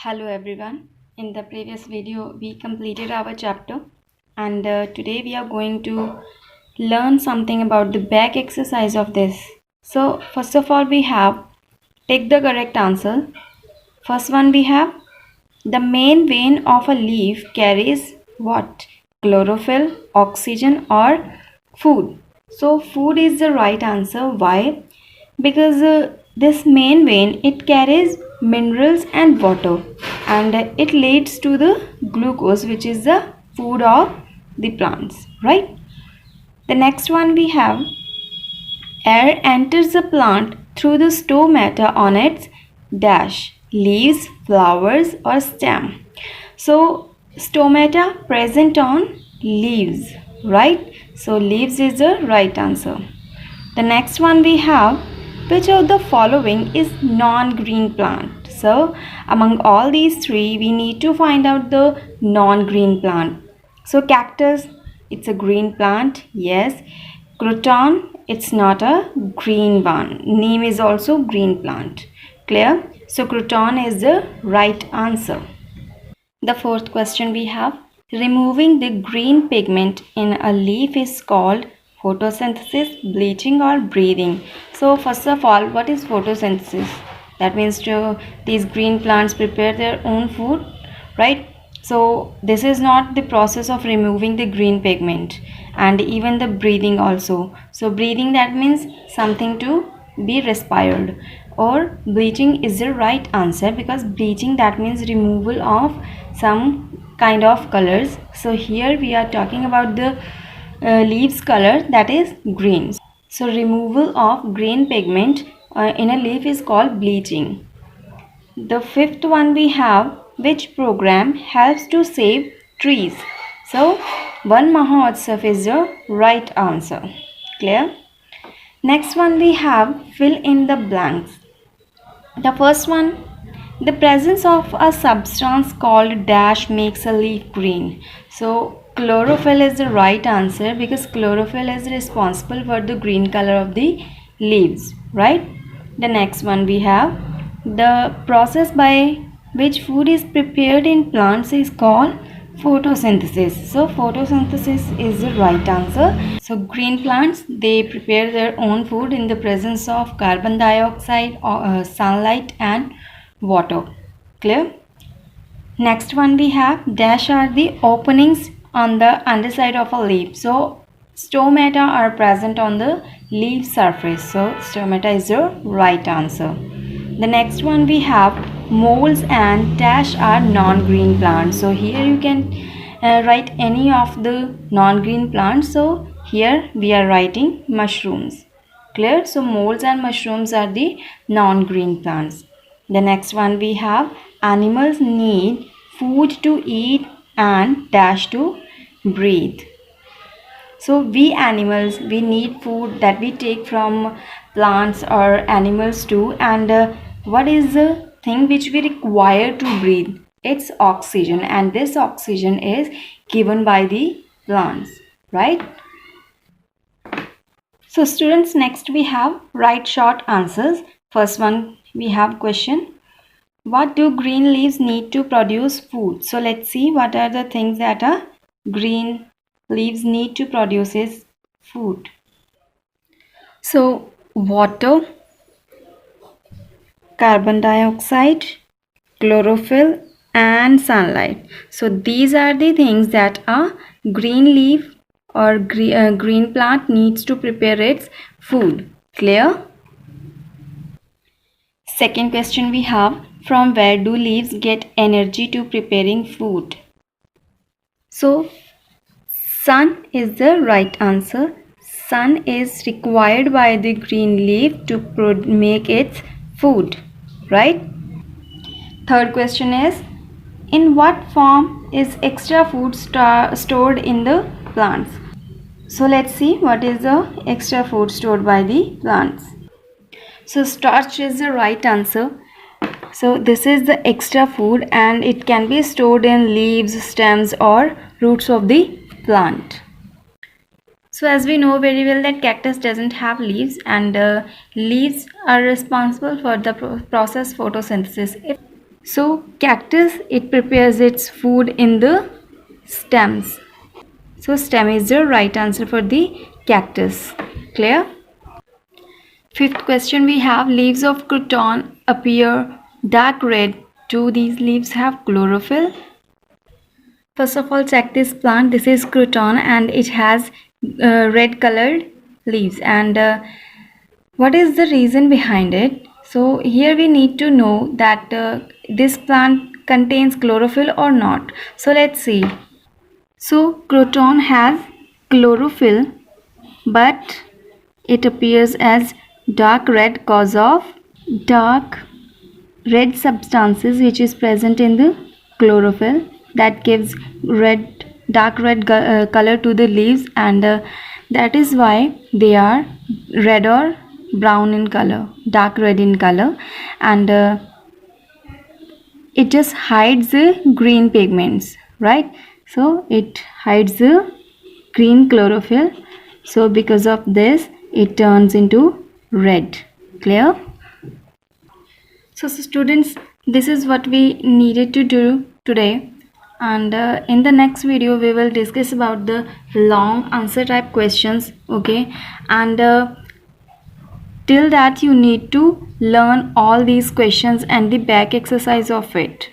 Hello everyone. In the previous video we completed our chapter and today we are going to learn something about the back exercise of this. So first of all we have take the correct answer. First one we have the main vein of a leaf carries what? Chlorophyll, oxygen or food. So food is the right answer. Why? Because this main vein it carries minerals and water and it leads to the glucose which is the food of the plants, right? The next one we have air enters the plant through the stomata on its dash leaves, flowers or stem. So stomata present on leaves, right? So leaves is the right answer. The next one we have which of the following is non-green plant? So among all these three we need to find out the non-green plant. So cactus, it's a green plant. Yes. Crouton, it's not a green one. Neem is also green plant. Clear? So crouton is the right answer. The fourth question we have removing the green pigment in a leaf is called photosynthesis, bleaching or breathing. So first of all, what is photosynthesis? That means these green plants prepare their own food, right? So this is not the process of removing the green pigment and even the breathing also. So breathing, that means something to be respired, or bleaching is the right answer because bleaching, that means removal of some kind of colors. So here we are talking about the leaves color, that is green. So removal of green pigment in a leaf is called bleaching. The fifth one we have which program helps to save trees. So Van Mahotsav is the right answer. Clear? Next one we have fill in the blanks. The first one, the presence of a substance called dash makes a leaf green. So chlorophyll is the right answer because chlorophyll is responsible for the green color of the leaves, right? The next one we have the process by which food is prepared in plants is called photosynthesis. So photosynthesis is the right answer. So green plants, they prepare their own food in the presence of carbon dioxide, sunlight and water. Clear? Next one we have dash are the openings on the underside of a leaf. So stomata are present on the leaf surface. So stomata is the right answer. The next one we have molds and dash are non-green plants. So here you can write any of the non-green plants. So here we are writing mushrooms. Clear? So molds and mushrooms are the non-green plants. The next one we have animals need food to eat and dash to breathe. So we animals, we need food that we take from plants or animals too, and what is the thing which we require to breathe? It's oxygen, and this oxygen is given by the plants, right? So students, next we have write short answers. First one we have question, what do green leaves need to produce food? So let's see what are the things that are green leaves need to produce is food. So water, carbon dioxide, chlorophyll and sunlight. So these are the things that a green leaf or green plant needs to prepare its food. Clear? Second question we have, from where do leaves get energy to preparing food? So sun is the right answer. Sun is required by the green leaf to make its food, right? Third question is, in what form is extra food stored in the plants? So let's see what is the extra food stored by the plants. So starch is the right answer. So this is the extra food and it can be stored in leaves, stems or roots of the plant. So as we know very well that cactus doesn't have leaves, and leaves are responsible for the process photosynthesis. So cactus, it prepares its food in the stems. So stem is the right answer for the cactus. Clear? Fifth question we have, leaves of crouton appear dark red. Do these leaves have chlorophyll? First of all, check this plant. This is crouton and it has red colored leaves. And what is the reason behind it? So here we need to know that this plant contains chlorophyll or not. So let's see. So crouton has chlorophyll, but it appears as dark red cause of dark red substances which is present in the chlorophyll that gives dark red color to the leaves, and that is why they are red or brown in color, dark red in color, and it just hides the green pigments, right? So it hides the green chlorophyll, so because of this it turns into red. Clear? So students, this is what we needed to do today, and in the next video we will discuss about the long answer type questions. Okay, and till that you need to learn all these questions and the back exercise of it.